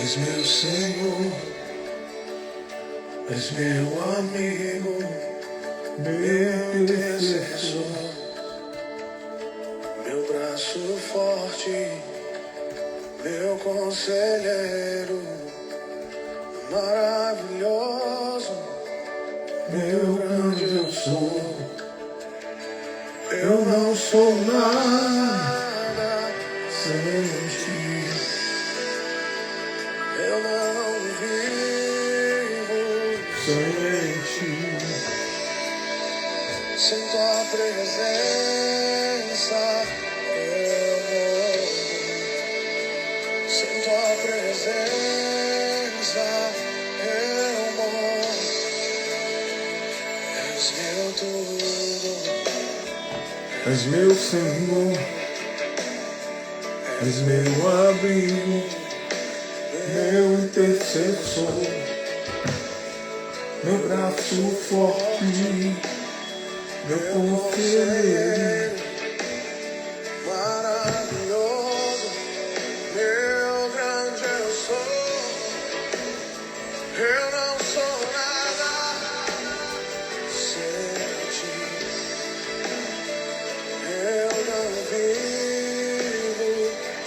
És meu Senhor, és meu amigo, meu intercessor, meu braço forte, meu conselheiro, maravilhoso, meu grande eu sou. Eu não sou nada sem ti. Eu não vivo sem ti. Sem tua presença eu morro. Sem tua presença eu morro. És meu tudo. És meu Senhor. És meu abrigo. Meu intercessor, meu braço forte, meu conselheiro, maravilhoso, meu grande eu sou. Eu não sou nada sem ti. Eu não vivo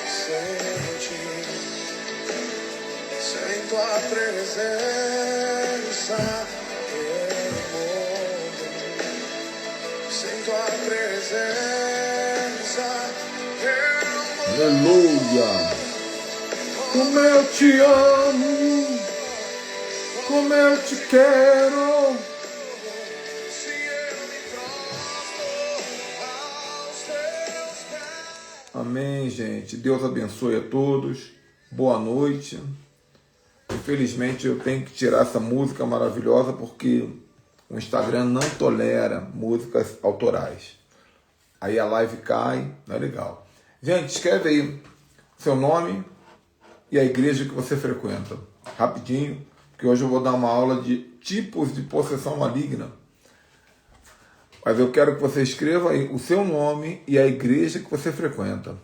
sem ti. Sem tua presença eu morro. Sem tua presença eu morro. Aleluia! Como eu te amo, como eu te quero. Se eu me prostro aos teus pés. Amém, gente. Deus abençoe a todos. Boa noite. Infelizmente eu tenho que tirar essa música maravilhosa porque o Instagram não tolera músicas autorais. Aí a live cai, não é legal. Gente, escreve aí seu nome e a igreja que você frequenta. Rapidinho, porque hoje eu vou dar uma aula de tipos de possessão maligna. Mas eu quero que você escreva aí o seu nome e a igreja que você frequenta.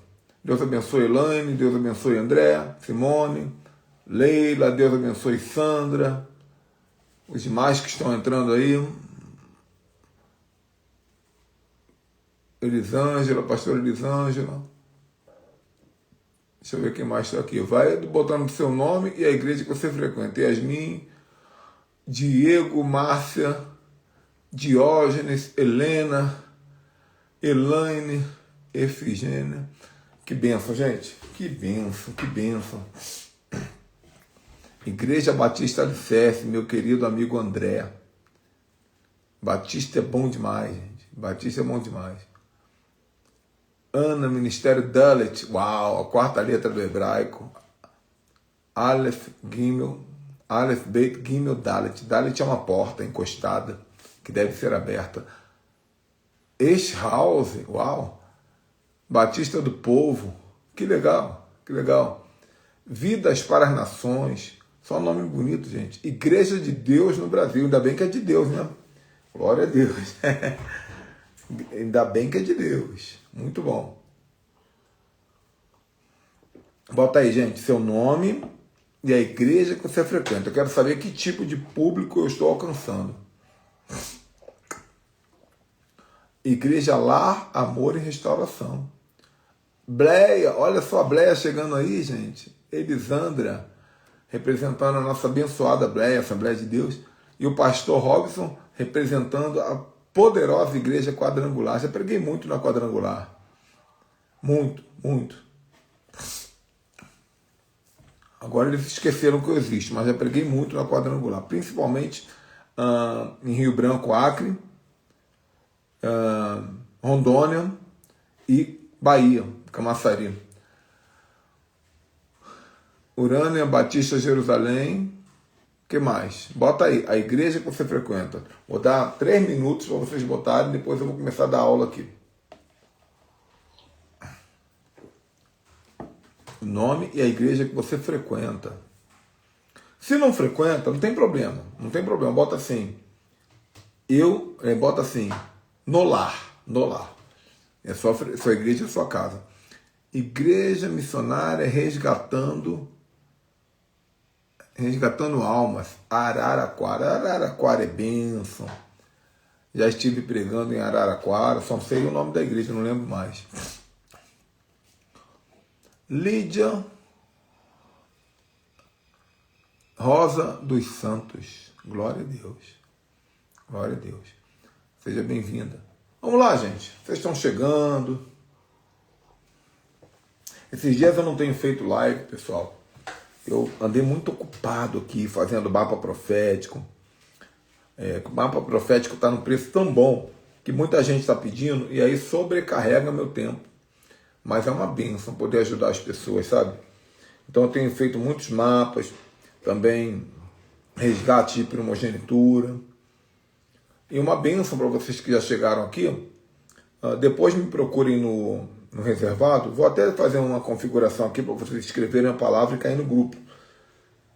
Deus abençoe Elaine, Deus abençoe André, Simone, Leila, Deus abençoe Sandra, os demais que estão entrando aí, Elisângela, pastora Elisângela, deixa eu ver quem mais está aqui, vai botando o seu nome e a igreja que você frequenta, Yasmin, Diego, Márcia, Diógenes, Helena, Elaine, Efigênia, que bênção, gente, que bênção, que bênção. Igreja Batista Alicerce, meu querido amigo André. Batista é bom demais, gente. Batista é bom demais. Ana, Ministério Dalet. Uau, a quarta letra do hebraico. Aleph, Gimel. Aleph, Beit, Gimel, Dalet. Dalet é uma porta encostada que deve ser aberta. Eschhouse, uau. Batista do Povo. Que legal, que legal. Vidas para as Nações. Só um nome bonito, gente. Igreja de Deus no Brasil. Ainda bem que é de Deus, né? Glória a Deus. Ainda bem que é de Deus. Muito bom. Bota aí, gente, seu nome e a igreja que você frequenta. Eu quero saber que tipo de público eu estou alcançando. Igreja Lar, Amor e Restauração. Bleia, olha só a Bleia chegando aí, gente. Elisandra, representando a nossa abençoada Bleia, Assembleia de Deus, e o pastor Robson, representando a poderosa igreja quadrangular. Já preguei muito na quadrangular. Muito, muito. Agora eles esqueceram que eu existo, mas já preguei muito na quadrangular, principalmente em Rio Branco, Acre, Rondônia e Bahia, Camaçari. Urânia, Batista, Jerusalém. O que mais? Bota aí, a igreja que você frequenta. Vou dar 3 minutos para vocês botarem, depois eu vou começar a dar aula aqui. O nome e a igreja que você frequenta. Se não frequenta, não tem problema. Não tem problema, bota assim. Bota assim, no lar. É sua igreja, é sua casa. Igreja Missionária Resgatando Almas, Araraquara. Araraquara é bênção. Já estive pregando em Araraquara, só sei o nome da igreja, não lembro mais. Lídia Rosa dos Santos. Glória a Deus. Glória a Deus. Seja bem-vinda. Vamos lá, gente. Vocês estão chegando. Esses dias eu não tenho feito live, pessoal. Eu andei muito ocupado aqui fazendo mapa profético. O mapa profético está num preço tão bom que muita gente está pedindo e aí sobrecarrega meu tempo. Mas é uma bênção poder ajudar as pessoas, sabe? Então eu tenho feito muitos mapas, também resgate de primogenitura. E uma bênção para vocês que já chegaram aqui. Depois me procurem no reservado. Vou até fazer uma configuração aqui para vocês escreverem a palavra e cair no grupo.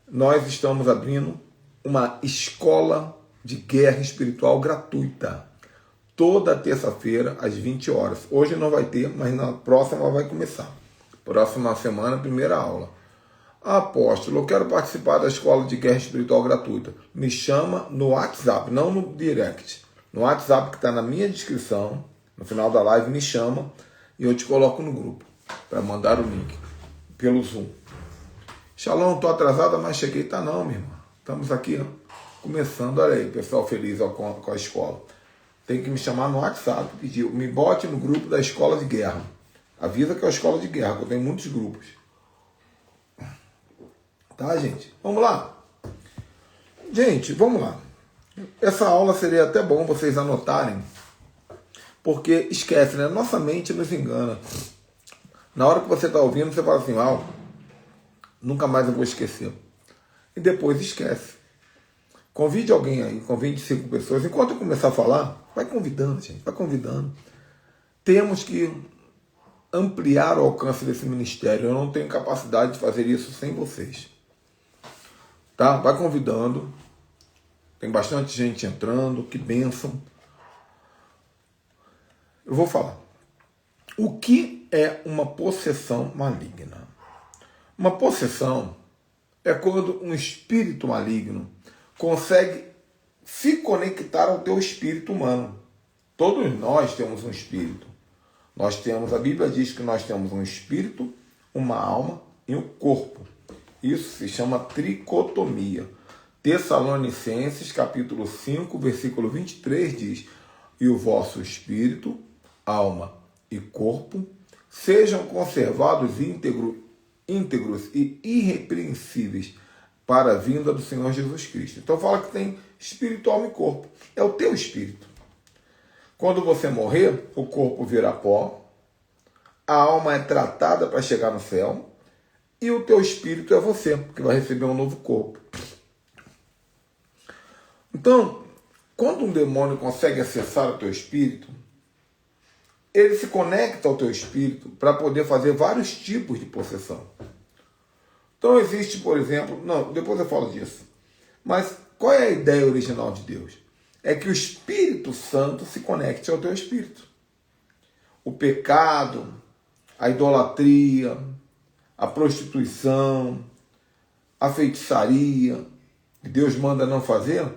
Nós estamos abrindo uma escola de guerra espiritual gratuita. Toda terça-feira, às 20 horas. Hoje não vai ter, mas na próxima vai começar. Próxima semana, primeira aula. Apóstolo, eu quero participar da escola de guerra espiritual gratuita. Me chama no WhatsApp, não no direct. No WhatsApp que está na minha descrição, no final da live, me chama e eu te coloco no grupo para mandar o link pelo Zoom. Shalom, estou atrasada, mas cheguei. Tá não, minha irmã. Estamos aqui, ó, começando. Olha aí, pessoal feliz ó, com a escola. Tem que me chamar no WhatsApp, pedir. Me bote no grupo da escola de guerra. Avisa que é a escola de guerra, que eu tenho muitos grupos. Tá, gente? Vamos lá? Gente, vamos lá. Essa aula seria até bom vocês anotarem, porque esquece, né? Nossa mente nos engana. Na hora que você está ouvindo, você fala assim, nunca mais eu vou esquecer. E depois esquece. Convide alguém aí, convide 5 pessoas. Enquanto eu começar a falar, vai convidando, gente, vai convidando. Temos que ampliar o alcance desse ministério. Eu não tenho capacidade de fazer isso sem vocês. Tá? Vai convidando. Tem bastante gente entrando, que bênção. Eu vou falar. O que é uma possessão maligna? Uma possessão é quando um espírito maligno consegue se conectar ao teu espírito humano. Todos nós temos um espírito. A Bíblia diz que nós temos um espírito, uma alma e um corpo. Isso se chama tricotomia. Tessalonicenses, capítulo 5, versículo 23 diz: e o vosso espírito, alma e corpo sejam conservados íntegros e irrepreensíveis para a vinda do Senhor Jesus Cristo. Então fala que tem espírito, alma e corpo. É o teu espírito. Quando você morrer, o corpo vira pó, a alma é tratada para chegar no céu, e o teu espírito é você, que vai receber um novo corpo. Então, quando um demônio consegue acessar o teu espírito, ele se conecta ao teu espírito para poder fazer vários tipos de possessão. Então existe, por exemplo, depois eu falo disso, mas qual é a ideia original de Deus? É que o Espírito Santo se conecte ao teu espírito. O pecado, a idolatria, a prostituição, a feitiçaria, que Deus manda não fazer,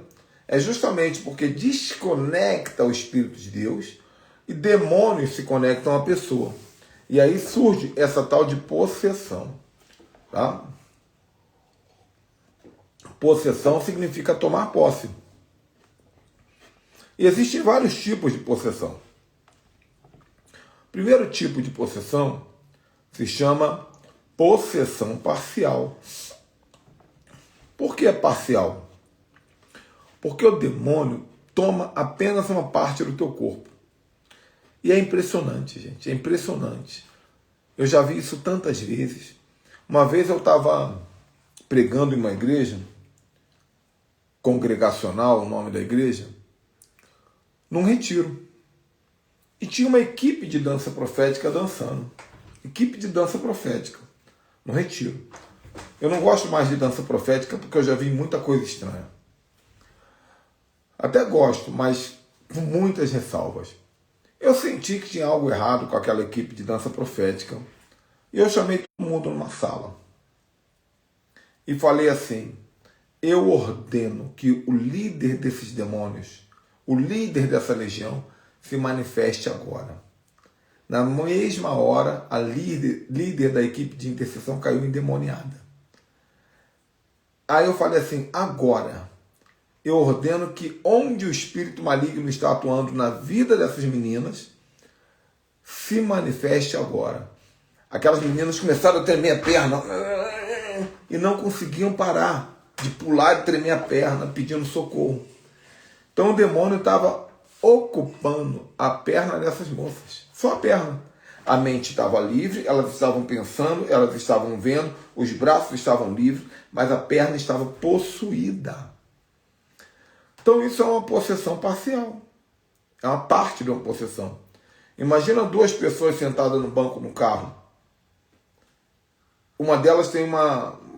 é justamente porque desconecta o Espírito de Deus e demônios se conectam à pessoa. E aí surge essa tal de possessão. Tá? Possessão significa tomar posse. E existem vários tipos de possessão. O primeiro tipo de possessão se chama possessão parcial. Por que é parcial? Porque o demônio toma apenas uma parte do teu corpo. E é impressionante, gente, é impressionante. Eu já vi isso tantas vezes. Uma vez eu estava pregando em uma igreja, congregacional, o nome da igreja, num retiro. E tinha uma equipe de dança profética dançando. Equipe de dança profética, no retiro. Eu não gosto mais de dança profética porque eu já vi muita coisa estranha. Até gosto, mas com muitas ressalvas. Eu senti que tinha algo errado com aquela equipe de dança profética. E eu chamei todo mundo numa sala e falei assim: eu ordeno que o líder desses demônios, o líder dessa legião, se manifeste agora. Na mesma hora, a líder da equipe de intercessão caiu endemoniada. Aí eu falei assim: agora, eu ordeno que onde o espírito maligno está atuando na vida dessas meninas, se manifeste agora. Aquelas meninas começaram a tremer a perna e não conseguiam parar de pular e tremer a perna, pedindo socorro. Então o demônio estava ocupando a perna dessas moças, só a perna. A mente estava livre, elas estavam pensando, elas estavam vendo, os braços estavam livres, mas a perna estava possuída. Então isso é uma possessão parcial, é uma parte de uma possessão. Imagina duas pessoas sentadas no banco no carro. Uma delas tem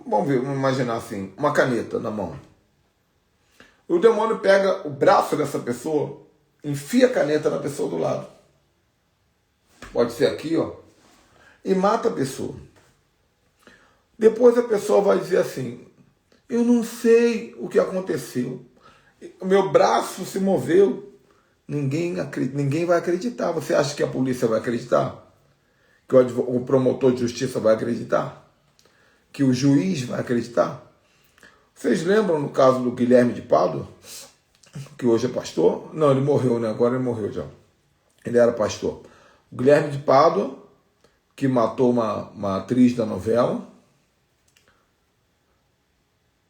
vamos imaginar assim, uma caneta na mão. O demônio pega o braço dessa pessoa, enfia a caneta na pessoa do lado. Pode ser aqui, ó. E mata a pessoa. Depois a pessoa vai dizer assim: eu não sei o que aconteceu. O meu braço se moveu. Ninguém vai acreditar. Você acha que a polícia vai acreditar? Que o promotor de justiça vai acreditar? Que o juiz vai acreditar? Vocês lembram no caso do Guilherme de Pádua, que hoje é pastor? Não, ele morreu, né? Agora ele morreu já. Ele era pastor. O Guilherme de Pádua, que matou uma atriz da novela,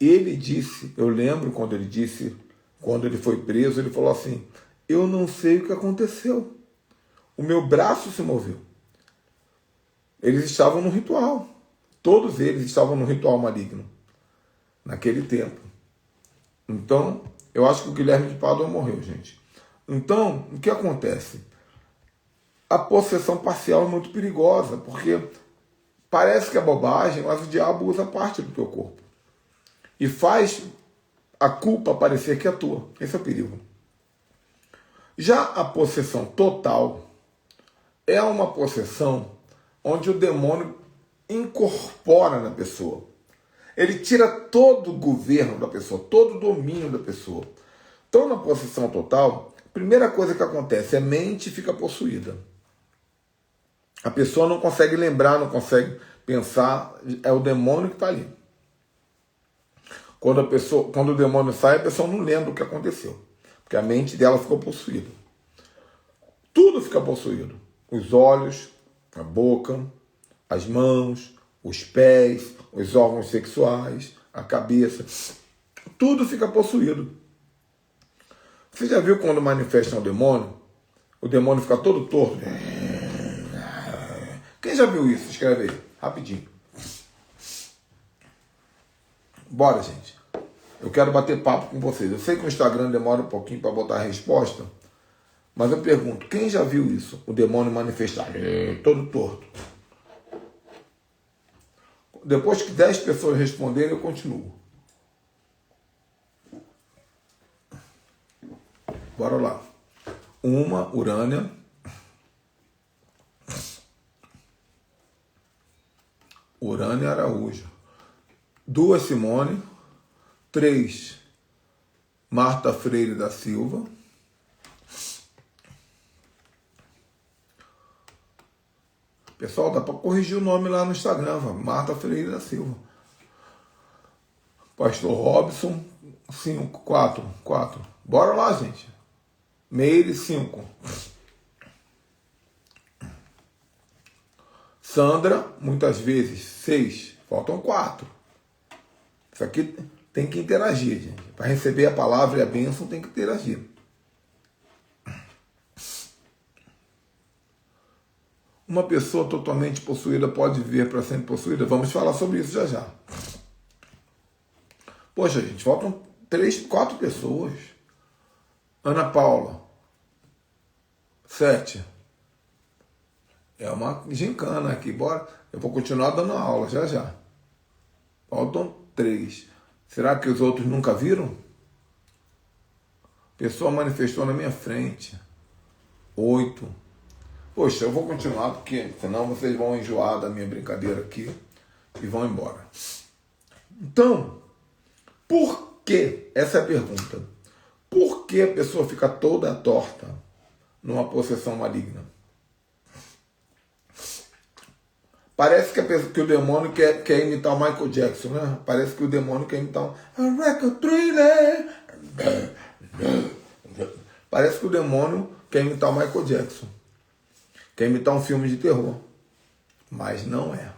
ele disse, eu lembro quando ele disse, quando ele foi preso, ele falou assim: eu não sei o que aconteceu. O meu braço se moveu. Eles estavam no ritual. Todos eles estavam no ritual maligno naquele tempo. Então, eu acho que o Guilherme de Pádua morreu, gente. Então, o que acontece? A possessão parcial é muito perigosa, porque parece que é bobagem, mas o diabo usa parte do teu corpo e faz a culpa parecer que é tua. Esse é o perigo. Já a possessão total é uma possessão onde o demônio incorpora na pessoa. Ele tira todo o governo da pessoa, todo o domínio da pessoa. Então, na possessão total, a primeira coisa que acontece é a mente fica possuída. A pessoa não consegue lembrar, não consegue pensar, é o demônio que está ali. Quando o demônio sai, a pessoa não lembra o que aconteceu, porque a mente dela ficou possuída. Tudo fica possuído. Os olhos, a boca, as mãos, os pés, os órgãos sexuais, a cabeça. Tudo fica possuído. Você já viu quando manifesta um demônio? O demônio fica todo torto. Quem já viu isso? Escreve aí, rapidinho. Bora, gente. Eu quero bater papo com vocês. Eu sei que o Instagram demora um pouquinho para botar a resposta, mas eu pergunto, quem já viu isso? O demônio manifestar todo torto. Depois que 10 pessoas responderem, eu continuo. Bora lá. Uma, Urânia. Urânia Araújo. 2, Simone. 3, Marta Freire da Silva. Pessoal, dá para corrigir o nome lá no Instagram. Marta Freire da Silva. Pastor Robson, 5, 4. Bora lá, gente. Meire, 5. Sandra, muitas vezes, 6. Faltam 4. Isso aqui tem que interagir, gente. Para receber a palavra e a bênção, tem que interagir. Uma pessoa totalmente possuída pode viver para sempre possuída? Vamos falar sobre isso já já. Poxa, gente, faltam 3, 4 pessoas. Ana Paula, 7. É uma gincana aqui, bora. Eu vou continuar dando aula já já. Faltam 3. Será que os outros nunca viram? A pessoa manifestou na minha frente. 8. Poxa, eu vou continuar porque senão vocês vão enjoar da minha brincadeira aqui e vão embora. Então, por que? Essa é a pergunta. Por que a pessoa fica toda torta numa possessão maligna? Parece que o demônio quer imitar o Michael Jackson, né? Parece que o demônio quer imitar um record thriller. Parece que o demônio quer imitar o Michael Jackson. Quer imitar um filme de terror. Mas não é.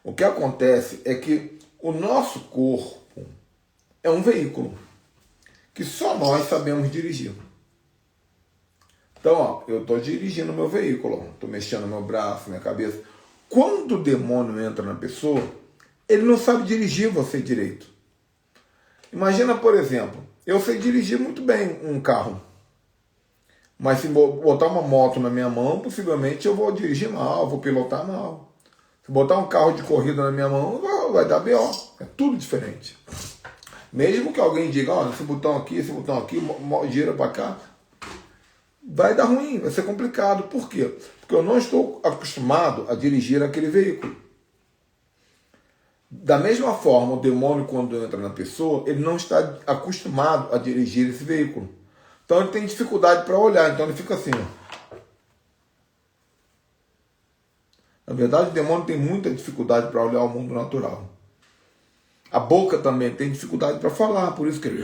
O que acontece é que o nosso corpo é um veículo que só nós sabemos dirigir. Então, ó, eu estou dirigindo meu veículo, estou mexendo meu braço, minha cabeça. Quando o demônio entra na pessoa, ele não sabe dirigir você direito. Imagina, por exemplo, eu sei dirigir muito bem um carro. Mas se botar uma moto na minha mão, possivelmente eu vou dirigir mal, vou pilotar mal. Se botar um carro de corrida na minha mão, vai dar BO. É tudo diferente. Mesmo que alguém diga, olha, esse botão aqui, gira para cá, vai dar ruim, vai ser complicado. Por quê? Porque eu não estou acostumado a dirigir aquele veículo. Da mesma forma, o demônio, quando entra na pessoa, ele não está acostumado a dirigir esse veículo. Então ele tem dificuldade para olhar, então ele fica assim. Na verdade, o demônio tem muita dificuldade para olhar o mundo natural. A boca também tem dificuldade para falar, por isso que ele...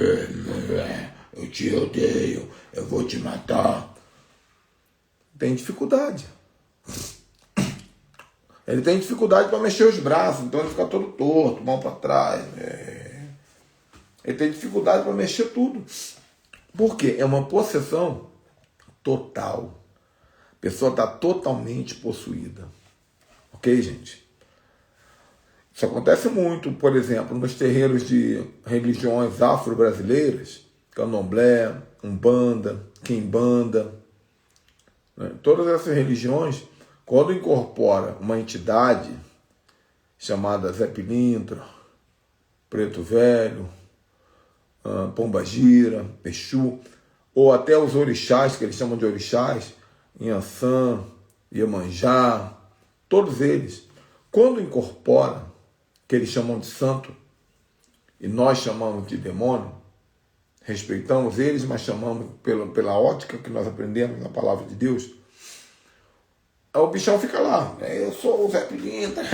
Eu te odeio, eu vou te matar. Tem dificuldade. Ele tem dificuldade para mexer os braços, então ele fica todo torto, mão para trás. Ele tem dificuldade para mexer tudo. Por quê? É uma possessão total. A pessoa está totalmente possuída. Ok, gente? Isso acontece muito, por exemplo, nos terreiros de religiões afro-brasileiras, Candomblé, Umbanda, Quimbanda. Né? Todas essas religiões, quando incorpora uma entidade chamada Zé Pilintra, Preto Velho, Pombagira, Exu, ou até os orixás, que eles chamam de orixás, Inhansã, Iemanjá, todos eles, quando incorpora, que eles chamam de santo, e nós chamamos de demônio, respeitamos eles, mas chamamos pela ótica que nós aprendemos na palavra de Deus, o bichão fica lá. Eu sou o Zé Pilintra,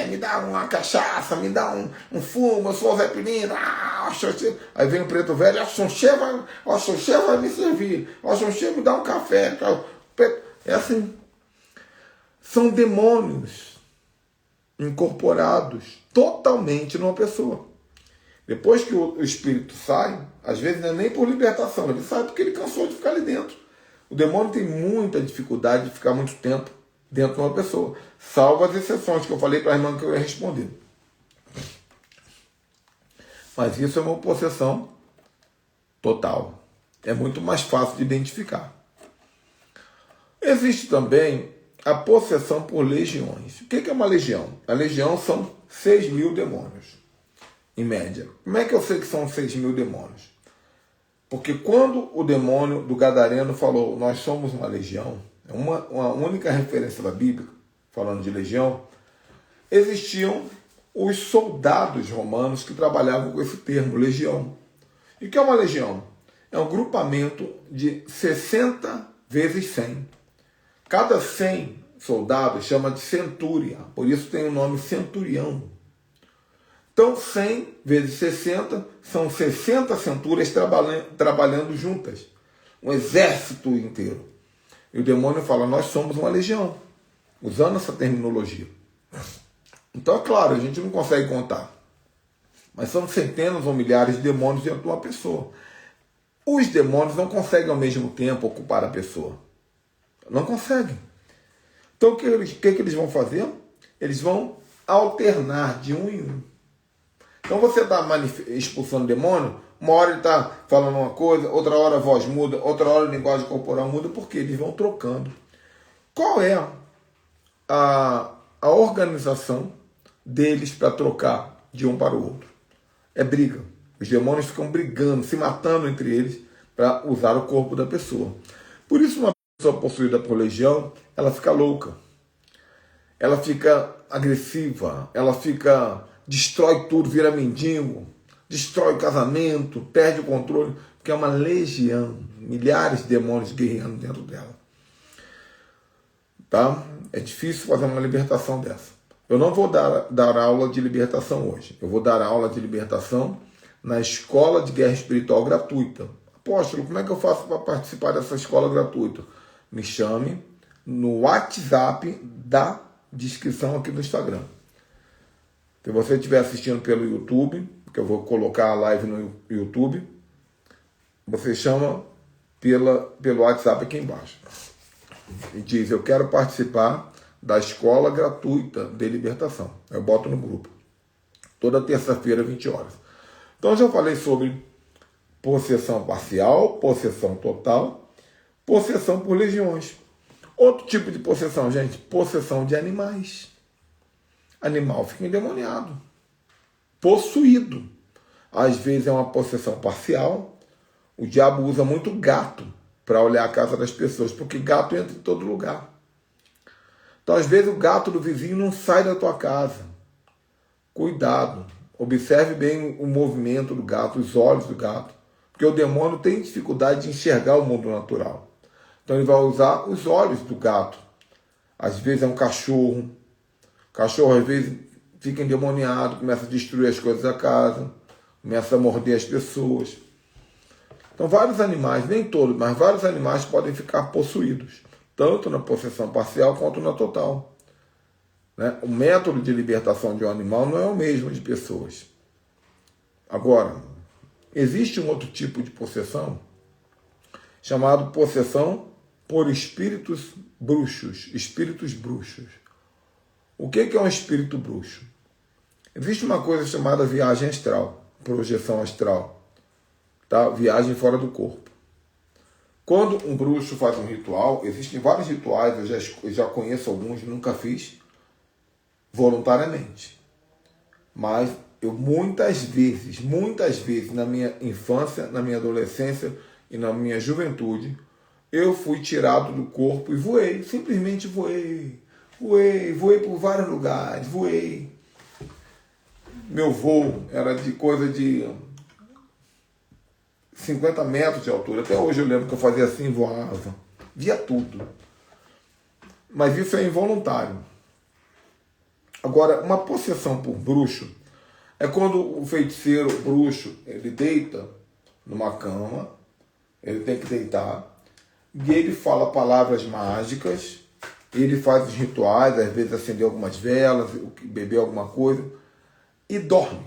me dá uma cachaça, me dá um fumo, eu sou o Zé Pilintra. Aí vem o Preto Velho, o Xonxê vai me servir, o Xonxê me dá um café. É assim. São demônios incorporados totalmente numa pessoa. Depois que o espírito sai, às vezes não é nem por libertação, ele sai porque ele cansou de ficar ali dentro. O demônio tem muita dificuldade de ficar muito tempo dentro de uma pessoa, salvo as exceções que eu falei para a irmã que eu ia responder. Mas isso é uma possessão total. É muito mais fácil de identificar. Existe também a possessão por legiões. O que é uma legião? A legião são 6.000 demônios, em média. Como é que eu sei que são 6.000 demônios? Porque quando o demônio do Gadareno falou, nós somos uma legião, é uma única referência da Bíblia, falando de legião, existiam os soldados romanos que trabalhavam com esse termo, legião. E o que é uma legião? É um grupamento de 60 vezes 100. Cada 100 soldados chama de centúria, por isso tem o nome centurião. Então 100 vezes 60 são 60 centúrias trabalhando juntas. Um exército inteiro. E o demônio fala, nós somos uma legião, usando essa terminologia. Então é claro, a gente não consegue contar. Mas são centenas ou milhares de demônios dentro de uma pessoa. Os demônios não conseguem ao mesmo tempo ocupar a pessoa. Não conseguem. Então o que eles vão fazer? Eles vão alternar de um em um. Então você está expulsando o demônio, uma hora ele está falando uma coisa, outra hora a voz muda, outra hora a linguagem corporal muda, porque eles vão trocando. Qual é a organização deles para trocar de um para o outro? É briga. Os demônios ficam brigando, se matando entre eles para usar o corpo da pessoa. Por isso, uma pessoa possuída por legião, ela fica louca. Ela fica agressiva, destrói tudo, vira mendigo, destrói o casamento, perde o controle, porque é uma legião, milhares de demônios guerreando dentro dela. Tá? É difícil fazer uma libertação dessa. Eu não vou dar aula de libertação hoje. Eu vou dar aula de libertação na escola de guerra espiritual gratuita. Apóstolo, como é que eu faço para participar dessa escola gratuita? Me chame no WhatsApp da descrição aqui do Instagram. Se você estiver assistindo pelo YouTube, que eu vou colocar a live no YouTube, você chama pelo WhatsApp aqui embaixo. E diz, eu quero participar da escola gratuita de libertação. Eu boto no grupo. Toda terça-feira, 20 horas. Então, eu já falei sobre possessão parcial, possessão total, possessão por legiões. Outro tipo de possessão, gente, possessão de animais. Animal fica endemoniado, possuído. Às vezes é uma possessão parcial. O diabo usa muito gato para olhar a casa das pessoas, porque gato entra em todo lugar. Então, às vezes, o gato do vizinho não sai da tua casa. Cuidado. Observe bem o movimento do gato, os olhos do gato. Porque o demônio tem dificuldade de enxergar o mundo natural. Então, ele vai usar os olhos do gato. Às vezes é um cachorro. O cachorro, às vezes, fica endemoniado, começa a destruir as coisas da casa, começa a morder as pessoas. Então, vários animais, nem todos, mas vários animais podem ficar possuídos, tanto na possessão parcial quanto na total. Né? O método de libertação de um animal não é o mesmo de pessoas. Agora, existe um outro tipo de possessão, chamado possessão por espíritos bruxos. Espíritos bruxos. O que é um espírito bruxo? Existe uma coisa chamada viagem astral, projeção astral. Tá? Viagem fora do corpo. Quando um bruxo faz um ritual, existem vários rituais, eu já conheço alguns, nunca fiz voluntariamente. Mas eu muitas vezes, na minha infância, na minha adolescência e na minha juventude, eu fui tirado do corpo e voei, simplesmente voei por vários lugares, voei. Meu voo era de coisa de 50 metros de altura. Até hoje eu lembro que eu fazia assim, voava. Via tudo. Mas isso é involuntário. Agora, uma possessão por bruxo é quando o feiticeiro, o bruxo, ele deita numa cama, ele tem que deitar, e ele fala palavras mágicas, ele faz os rituais, às vezes acender algumas velas, beber alguma coisa, e dorme.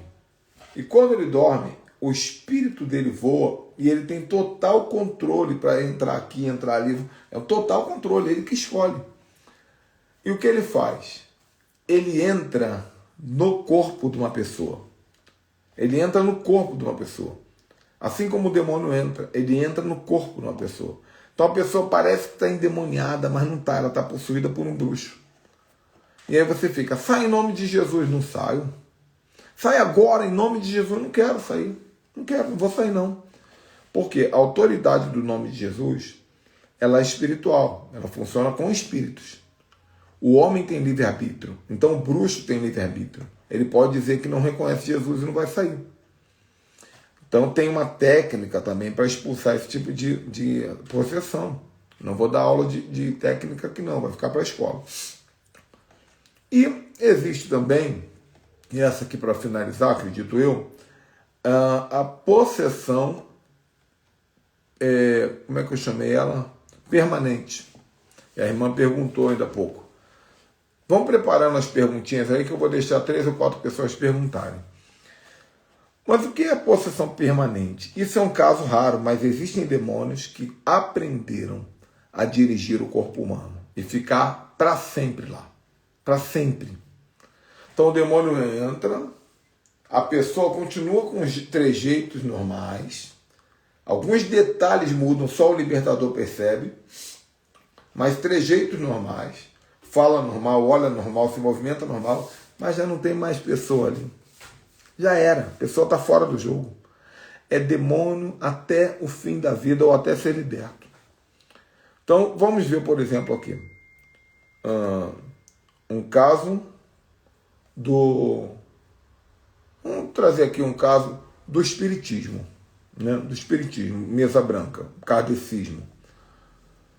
E quando ele dorme, o espírito dele voa e ele tem total controle para entrar aqui, entrar ali. É o total controle, ele que escolhe. E o que ele faz? Ele entra no corpo de uma pessoa. Ele entra no corpo de uma pessoa. Assim como o demônio entra, ele entra no corpo de uma pessoa. Então a pessoa parece que está endemoniada, mas não está, ela está possuída por um bruxo. E aí você fica, sai em nome de Jesus, não saio. Sai agora em nome de Jesus, não quero sair. Não vou sair não. Porque a autoridade do nome de Jesus, ela é espiritual, ela funciona com espíritos. O homem tem livre-arbítrio, então o bruxo tem livre-arbítrio. Ele pode dizer que não reconhece Jesus e não vai sair. Então tem uma técnica também para expulsar esse tipo de possessão. Não vou dar aula de técnica aqui não, vai ficar para a escola. E existe também, e essa aqui para finalizar, acredito eu, a possessão, como é que eu chamei ela? Permanente. E a irmã perguntou ainda há pouco. Vamos preparando as perguntinhas aí que eu vou deixar 3 ou 4 pessoas perguntarem. Mas o que é possessão permanente? Isso é um caso raro, mas existem demônios que aprenderam a dirigir o corpo humano e ficar para sempre lá. Para sempre. Então o demônio entra, a pessoa continua com os trejeitos normais, alguns detalhes mudam, só o libertador percebe, mas trejeitos normais, fala normal, olha normal, se movimenta normal, mas já não tem mais pessoa ali. Já era, a pessoa está fora do jogo. É demônio até o fim da vida ou até ser liberto. Então, vamos ver, por exemplo, aqui. Um caso do... Vamos trazer aqui um caso do espiritismo, né? Do espiritismo, mesa branca, kardecismo.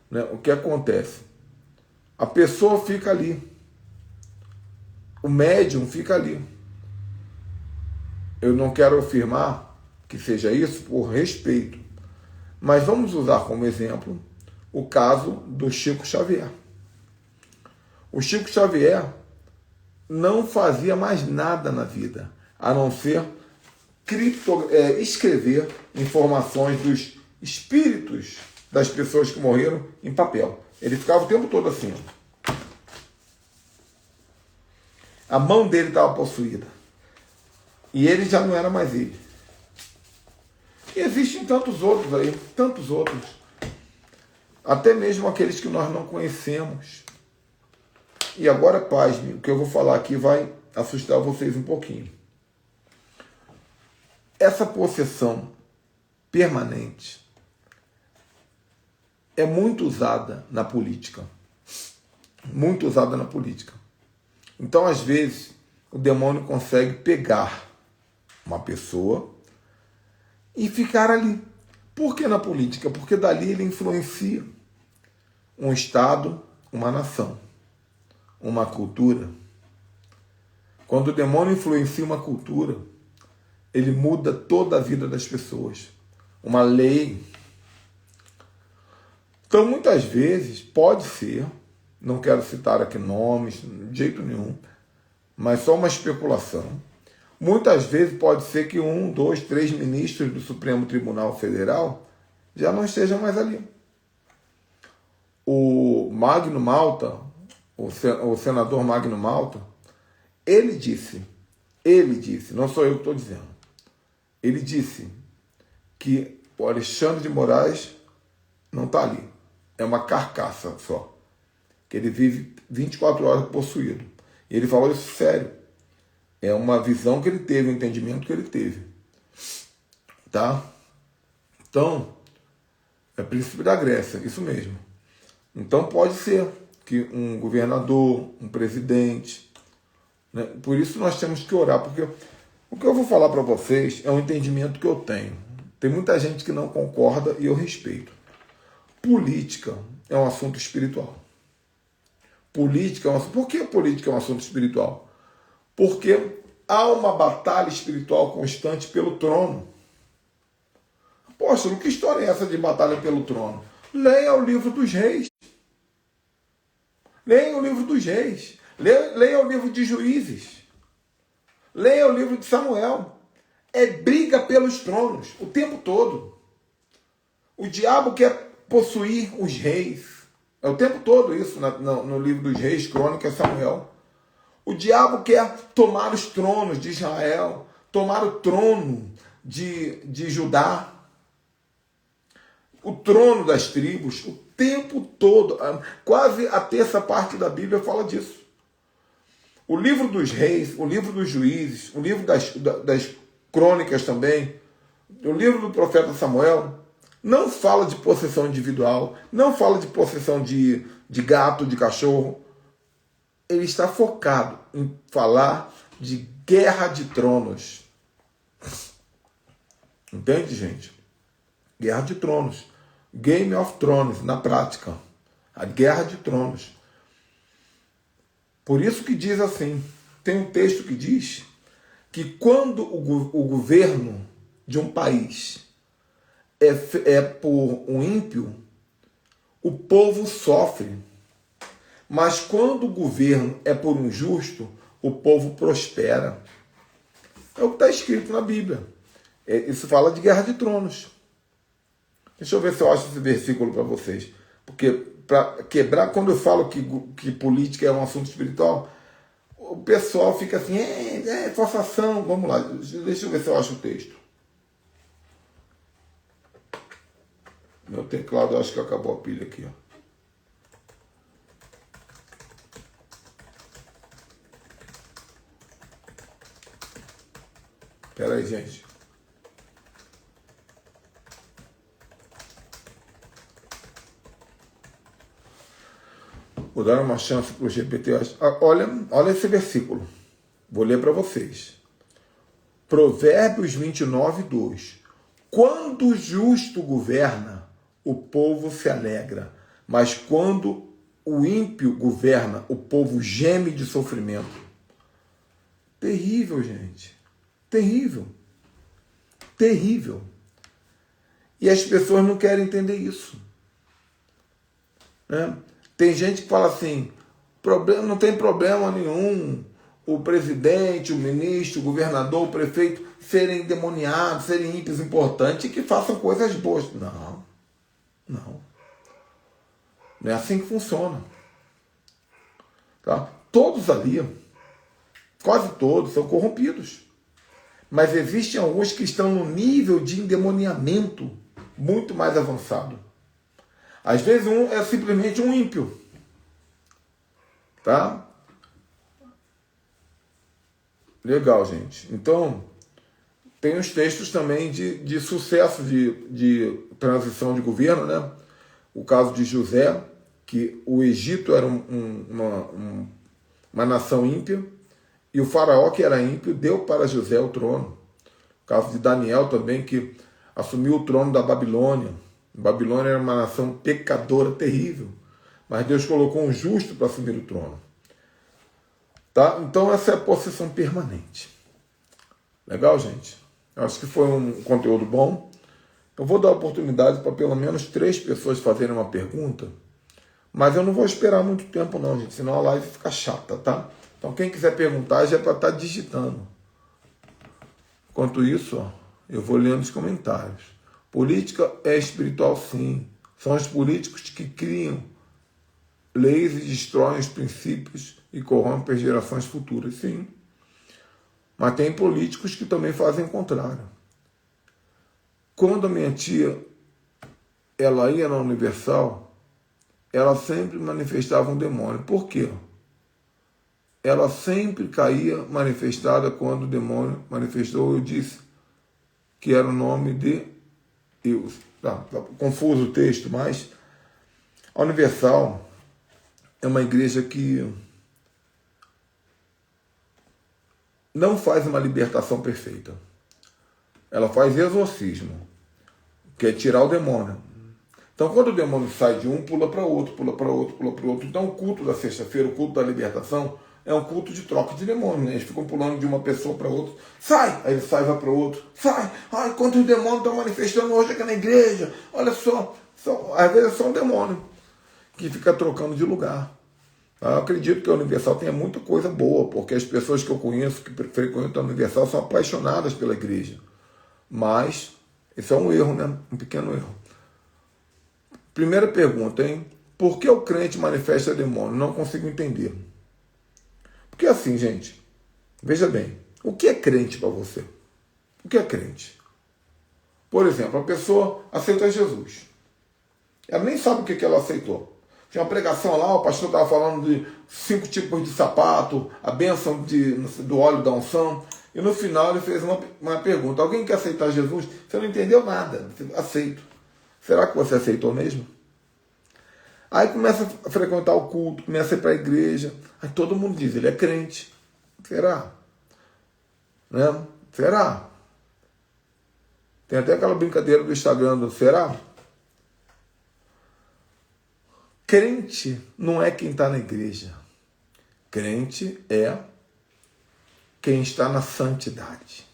Né? O que acontece? A pessoa fica ali. O médium fica ali. Eu não quero afirmar que seja isso por respeito, mas vamos usar como exemplo o caso do Chico Xavier. O Chico Xavier não fazia mais nada na vida, a não ser escrever informações dos espíritos das pessoas que morreram em papel. Ele ficava o tempo todo assim. A mão dele estava possuída. E ele já não era mais ele. E existem tantos outros aí, tantos outros. Até mesmo aqueles que nós não conhecemos. E agora, pasme, o que eu vou falar aqui vai assustar vocês um pouquinho. Essa possessão permanente é muito usada na política. Muito usada na política. Então, às vezes, o demônio consegue pegar uma pessoa e ficar ali. Por que na política? Porque dali ele influencia um Estado, uma nação, uma cultura. Quando o demônio influencia uma cultura, ele muda toda a vida das pessoas. Uma lei. Então, muitas vezes, pode ser, não quero citar aqui nomes, de jeito nenhum, mas só uma especulação. Muitas vezes pode ser que 1, 2, 3 ministros do Supremo Tribunal Federal já não estejam mais ali. O Magno Malta, o senador Magno Malta, ele disse, não sou eu que estou dizendo, ele disse que o Alexandre de Moraes não está ali. É uma carcaça só. Que ele vive 24 horas possuído. E ele falou isso sério. É uma visão que ele teve, um entendimento que ele teve. Tá? Então, é princípio da Grécia, isso mesmo. Então pode ser que um governador, um presidente, né? Por isso nós temos que orar, porque o que eu vou falar para vocês é um entendimento que eu tenho. Tem muita gente que não concorda e eu respeito. Política é um assunto espiritual. Política é um assunto... Por que política é um assunto espiritual? Porque há uma batalha espiritual constante pelo trono. Apóstolo, que história é essa de batalha pelo trono? Leia o livro dos reis. Leia o livro dos reis. Leia o livro de Juízes. Leia o livro de Samuel. É briga pelos tronos o tempo todo. O diabo quer possuir os reis. É o tempo todo isso no livro dos reis, Crônicas, Samuel. O diabo quer tomar os tronos de Israel, tomar o trono de Judá, o trono das tribos, o tempo todo. Quase a terça parte da Bíblia fala disso. O livro dos reis, o livro dos juízes, o livro das crônicas também, o livro do profeta Samuel, não fala de possessão individual, não fala de possessão de gato, de cachorro. Ele está focado em falar de guerra de tronos. Entende, gente? Guerra de tronos. Game of Thrones, na prática. A guerra de tronos. Por isso que diz assim, tem um texto que diz que quando o governo de um país é por um ímpio, o povo sofre. Mas quando o governo é por um justo, o povo prospera. É o que está escrito na Bíblia. Isso fala de guerra de tronos. Deixa eu ver se eu acho esse versículo para vocês. Porque para quebrar, quando eu falo que política é um assunto espiritual, o pessoal fica assim, forçação. Vamos lá, deixa eu ver se eu acho o texto. Meu teclado, eu acho que acabou a pilha aqui, ó. Espera aí, gente. Vou dar uma chance para os GPTs. Olha esse versículo. Vou ler para vocês. Provérbios 29, 2. Quando o justo governa, o povo se alegra. Mas quando o ímpio governa, o povo geme de sofrimento. Terrível, gente. Terrível. Terrível. E as pessoas não querem entender isso. Né? Tem gente que fala assim, não tem problema nenhum o presidente, o ministro, o governador, o prefeito serem demoniados, serem ímpios importantes e que façam coisas boas. Não. Não é assim que funciona. Tá? Todos ali, quase todos, são corrompidos. Mas existem alguns que estão no nível de endemoniamento muito mais avançado. Às vezes um é simplesmente um ímpio. Tá? Legal, gente. Então, tem os textos também de sucesso de transição de governo, né? O caso de José, que o Egito era uma nação ímpia, e o faraó, que era ímpio, deu para José o trono. O caso de Daniel também, que assumiu o trono da Babilônia. A Babilônia era uma nação pecadora, terrível, mas Deus colocou um justo para assumir o trono. Tá? Então essa é a posição permanente. Legal, gente? Eu acho que foi um conteúdo bom. Eu vou dar oportunidade para pelo menos 3 pessoas fazerem uma pergunta, mas eu não vou esperar muito tempo não, gente, senão a live fica chata, tá? Então quem quiser perguntar já é para estar digitando. Enquanto isso, ó, eu vou lendo os comentários. Política é espiritual, sim. São os políticos que criam leis e destroem os princípios e corrompem as gerações futuras, sim. Mas tem políticos que também fazem o contrário. Quando a minha tia ela ia na Universal, ela sempre manifestava um demônio. Por quê? Ela sempre caía manifestada quando o demônio manifestou. Eu disse que era o nome de Deus. Tá confuso o texto, mas a Universal é uma igreja que não faz uma libertação perfeita. Ela faz exorcismo, que é tirar o demônio. Então, quando o demônio sai de um, pula para outro, pula para outro, pula para outro. Então, o culto da sexta-feira, o culto da libertação, é um culto de troca de demônio. Né? Eles ficam pulando de uma pessoa para outra. Sai! Aí ele sai e vai para o outro. Sai! Ai, quantos demônios estão manifestando hoje aqui na igreja? Olha só. Às vezes é só um demônio que fica trocando de lugar. Eu acredito que a Universal tenha muita coisa boa, porque as pessoas que eu conheço, que frequentam a Universal, são apaixonadas pela igreja. Mas, isso é um erro, né? Um pequeno erro. Primeira pergunta, hein? Por que o crente manifesta demônio? Não consigo entender. Porque assim, gente, veja bem, o que é crente para você? O que é crente? Por exemplo, a pessoa aceita Jesus. Ela nem sabe o que ela aceitou. Tinha uma pregação lá, o pastor estava falando de 5 tipos de sapato, a bênção do óleo da unção. E no final ele fez uma pergunta. Alguém quer aceitar Jesus? Você não entendeu nada. Aceito. Será que você aceitou mesmo? Aí começa a frequentar o culto, começa a ir para a igreja. Aí todo mundo diz, ele é crente. Será? Né? Será? Tem até aquela brincadeira do Instagram do será? Crente não é quem está na igreja. Crente é quem está na santidade.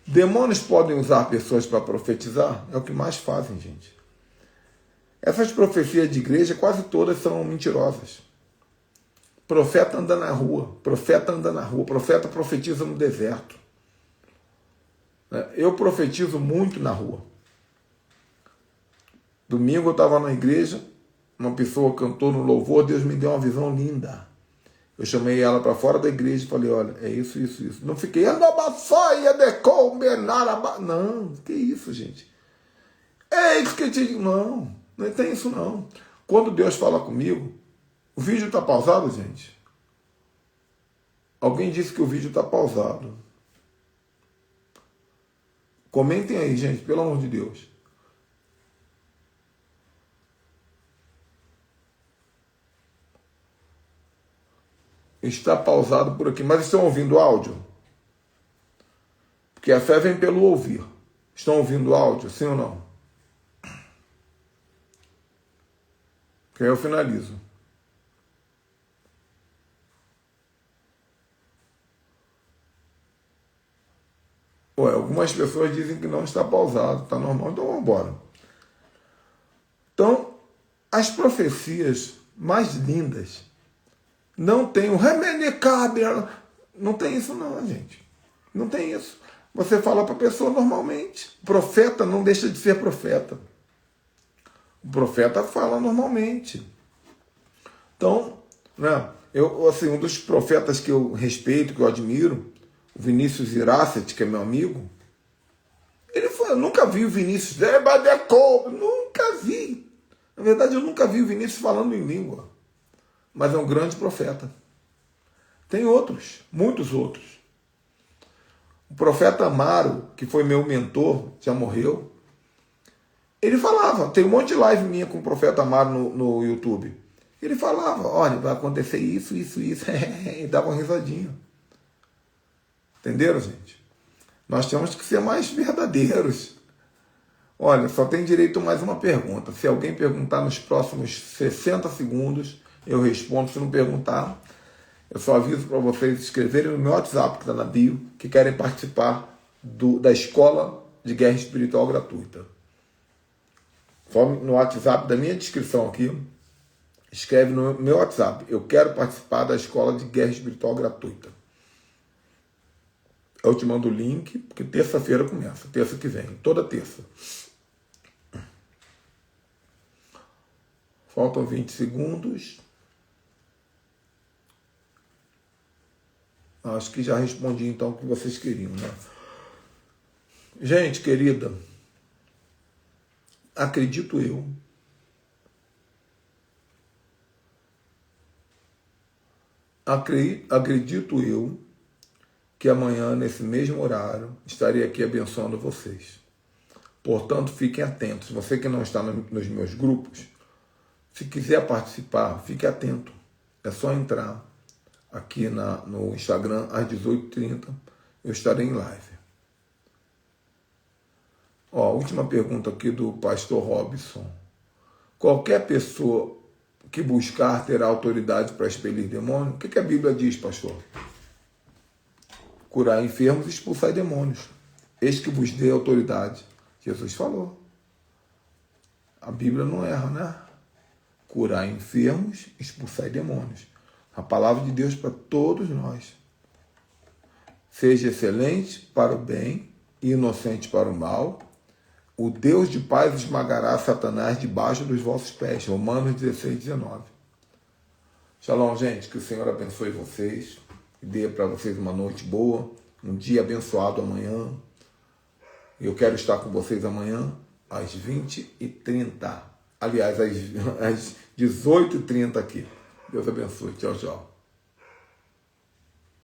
Demônios podem usar pessoas para profetizar? É o que mais fazem, gente. Essas profecias de igreja, quase todas são mentirosas. Profeta anda na rua, profeta profetiza no deserto. Eu profetizo muito na rua. Domingo eu estava na igreja, uma pessoa cantou no louvor, Deus me deu uma visão linda. Eu chamei ela para fora da igreja e falei, olha, é isso, isso, isso. Não fiquei, não, que isso, gente. É isso que eu te digo. Não tem isso não. Quando Deus fala comigo, o vídeo está pausado, gente? Alguém disse que o vídeo está pausado. Comentem aí, gente, pelo amor de Deus. Está pausado por aqui. Mas estão ouvindo o áudio? Porque a fé vem pelo ouvir. Estão ouvindo o áudio, sim ou não? Que aí eu finalizo. Ué, algumas pessoas dizem que não está pausado, está normal, então vamos embora. Então, as profecias mais lindas não tem o remenecável. Não tem isso não, gente. Não tem isso. Você fala para a pessoa normalmente. Profeta não deixa de ser profeta. O profeta fala normalmente. Então, né, assim, um dos profetas que eu respeito, que eu admiro, o Vinícius Iracet, que é meu amigo, ele falou, eu nunca vi o Vinícius, nunca vi. Na verdade, eu nunca vi o Vinícius falando em língua. Mas é um grande profeta. Tem outros, muitos outros. O profeta Amaro, que foi meu mentor, já morreu. Ele falava, tem um monte de live minha com o profeta Amaro no YouTube. Ele falava, olha, vai acontecer isso, isso, isso. E dava uma risadinha. Entenderam, gente? Nós temos que ser mais verdadeiros. Olha, só tem direito a mais uma pergunta. Se alguém perguntar nos próximos 60 segundos, eu respondo. Se não perguntar, eu só aviso para vocês escreverem no meu WhatsApp, que está na bio, que querem participar da Escola de Guerra Espiritual gratuita. Só no WhatsApp da minha descrição aqui, escreve no meu WhatsApp, eu quero participar da Escola de Guerra Espiritual gratuita. Eu te mando o link, porque terça-feira começa, terça que vem, toda terça. Faltam 20 segundos. Acho que já respondi então o que vocês queriam, né? Gente querida, acredito eu que amanhã, nesse mesmo horário, estarei aqui abençoando vocês. Portanto, fiquem atentos. Você que não está nos meus grupos, se quiser participar, fique atento. É só entrar aqui no Instagram às 18h30. Eu estarei em live. Ó, última pergunta aqui do pastor Robson. Qualquer pessoa que buscar terá autoridade para expelir demônio? O que a Bíblia diz, pastor? Curar enfermos e expulsar demônios. Eis que vos dê autoridade. Jesus falou. A Bíblia não erra, né? Curar enfermos, expulsar demônios. A palavra de Deus para todos nós. Seja excelente para o bem e inocente para o mal. O Deus de paz esmagará Satanás debaixo dos vossos pés. Romanos 16:19. Shalom, gente. Que o Senhor abençoe vocês. E dê para vocês uma noite boa. Um dia abençoado amanhã. Eu quero estar com vocês amanhã às 20h30. Aliás, às 18h30 aqui. Deus abençoe. Tchau, tchau.